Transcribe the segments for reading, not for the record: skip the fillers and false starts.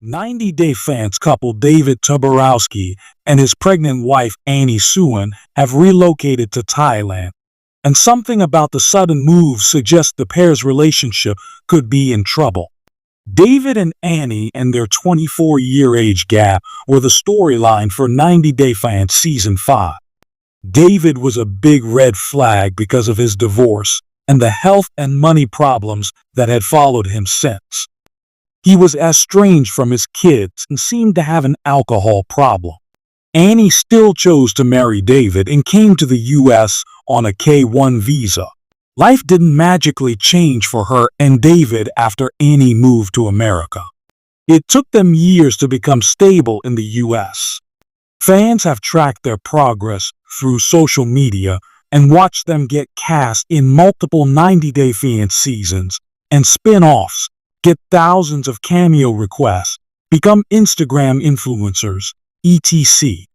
90-Day Fiancé couple David Toborowski and his pregnant wife Annie Suin have relocated to Thailand, and something about the sudden move suggests the pair's relationship could be in trouble. David and Annie and their 24-year age gap were the storyline for 90-Day Fiancé Season 5. David was a big red flag because of his divorce and the health and money problems that had followed him since. He was estranged from his kids and seemed to have an alcohol problem. Annie still chose to marry David and came to the U.S. on a K-1 visa. Life didn't magically change for her and David after Annie moved to America. It took them years to become stable in the U.S. Fans have tracked their progress through social media and watched them get cast in multiple 90-Day Fiancé seasons and spin-offs, get thousands of cameo requests, become Instagram influencers, etc.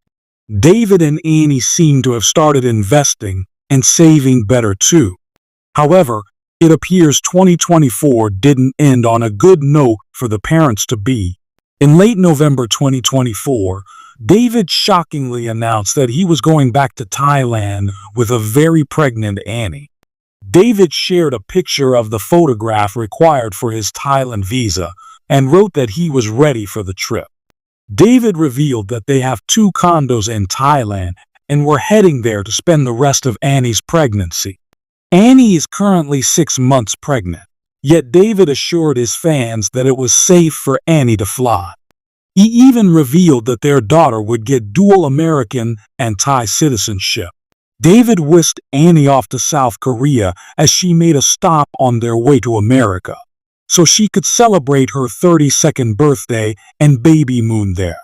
David and Annie seem to have started investing and saving better too. However, it appears 2024 didn't end on a good note for the parents-to-be. In late November 2024, David shockingly announced that he was going back to Thailand with a very pregnant Annie. David shared a picture of the photograph required for his Thailand visa and wrote that he was ready for the trip. David revealed that they have 2 condos in Thailand and were heading there to spend the rest of Annie's pregnancy. Annie is currently 6 months pregnant, yet David assured his fans that it was safe for Annie to fly. He even revealed that their daughter would get dual American and Thai citizenship. David whisked Annie off to South Korea as she made a stop on their way to America, so she could celebrate her 32nd birthday and baby moon there.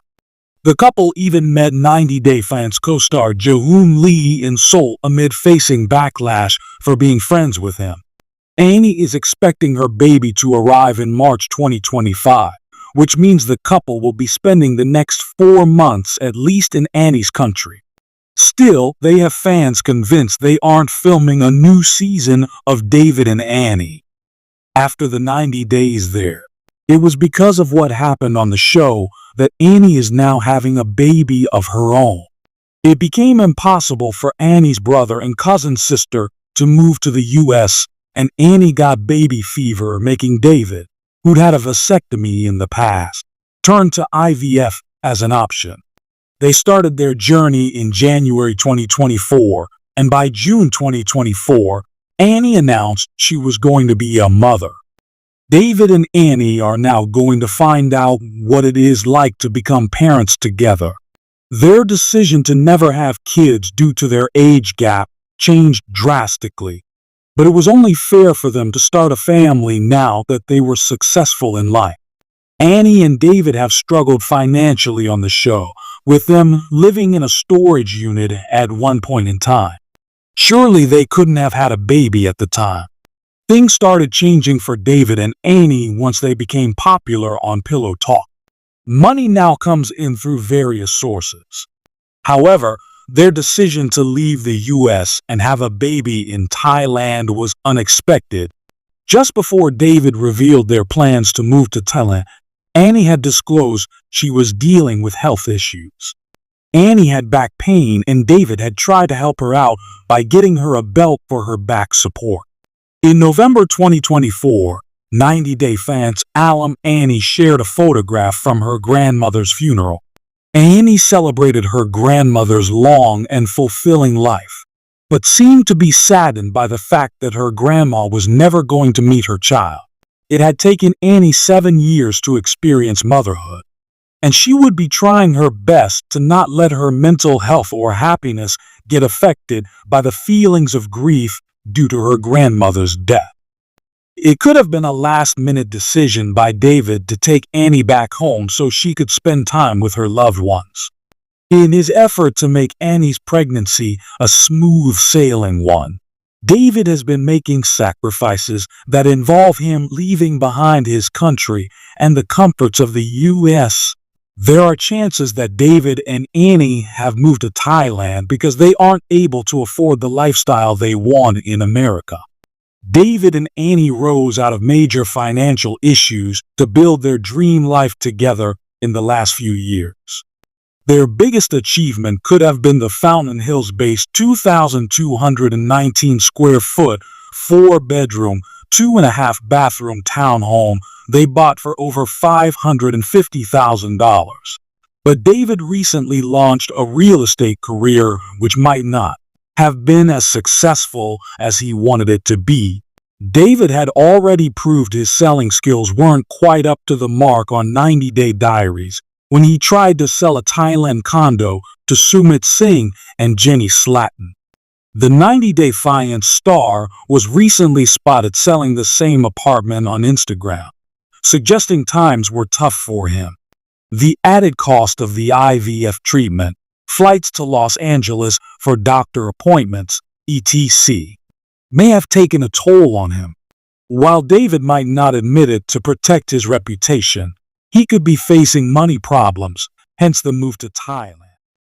The couple even met 90-Day Fiancé co-star Jae-hoon Lee in Seoul amid facing backlash for being friends with him. Annie is expecting her baby to arrive in March 2025, which means the couple will be spending the next 4 months at least in Annie's country. Still, they have fans convinced they aren't filming a new season of David and Annie after the 90 days there. It was because of what happened on the show that Annie is now having a baby of her own. It became impossible for Annie's brother and cousin sister to move to the U.S., and Annie got baby fever, making David, who'd had a vasectomy in the past, turn to IVF as an option. They started their journey in January 2024, and by June 2024, Annie announced she was going to be a mother. David and Annie are now going to find out what it is like to become parents together. Their decision to never have kids due to their age gap changed drastically, but it was only fair for them to start a family now that they were successful in life. Annie and David have struggled financially on the show, with them living in a storage unit at one point in time. Surely they couldn't have had a baby at the time. Things started changing for David and Annie once they became popular on Pillow Talk. Money now comes in through various sources. However, their decision to leave the U.S. and have a baby in Thailand was unexpected. Just before David revealed their plans to move to Thailand, Annie had disclosed she was dealing with health issues. Annie had back pain and David had tried to help her out by getting her a belt for her back support. In November 2024, 90-Day Fiancé alum Annie shared a photograph from her grandmother's funeral. Annie celebrated her grandmother's long and fulfilling life, but seemed to be saddened by the fact that her grandma was never going to meet her child. It had taken Annie 7 years to experience motherhood, and she would be trying her best to not let her mental health or happiness get affected by the feelings of grief due to her grandmother's death. It could have been a last-minute decision by David to take Annie back home so she could spend time with her loved ones. In his effort to make Annie's pregnancy a smooth-sailing one, David has been making sacrifices that involve him leaving behind his country and the comforts of the U.S. There are chances that David and Annie have moved to Thailand because they aren't able to afford the lifestyle they want in America. David and Annie rose out of major financial issues to build their dream life together in the last few years. Their biggest achievement could have been the Fountain Hills-based 2,219 square foot, 4-bedroom, 2.5-bathroom townhome they bought for over $550,000. But David recently launched a real estate career which might not have been as successful as he wanted it to be. David had already proved his selling skills weren't quite up to the mark on 90-Day Diaries when he tried to sell a Thailand condo to Sumit Singh and Jenny Slatton. The 90-Day Fiancé star was recently spotted selling the same apartment on Instagram, suggesting times were tough for him. The added cost of the IVF treatment, flights to Los Angeles for doctor appointments, etc., may have taken a toll on him. While David might not admit it to protect his reputation, he could be facing money problems, hence the move to Thailand.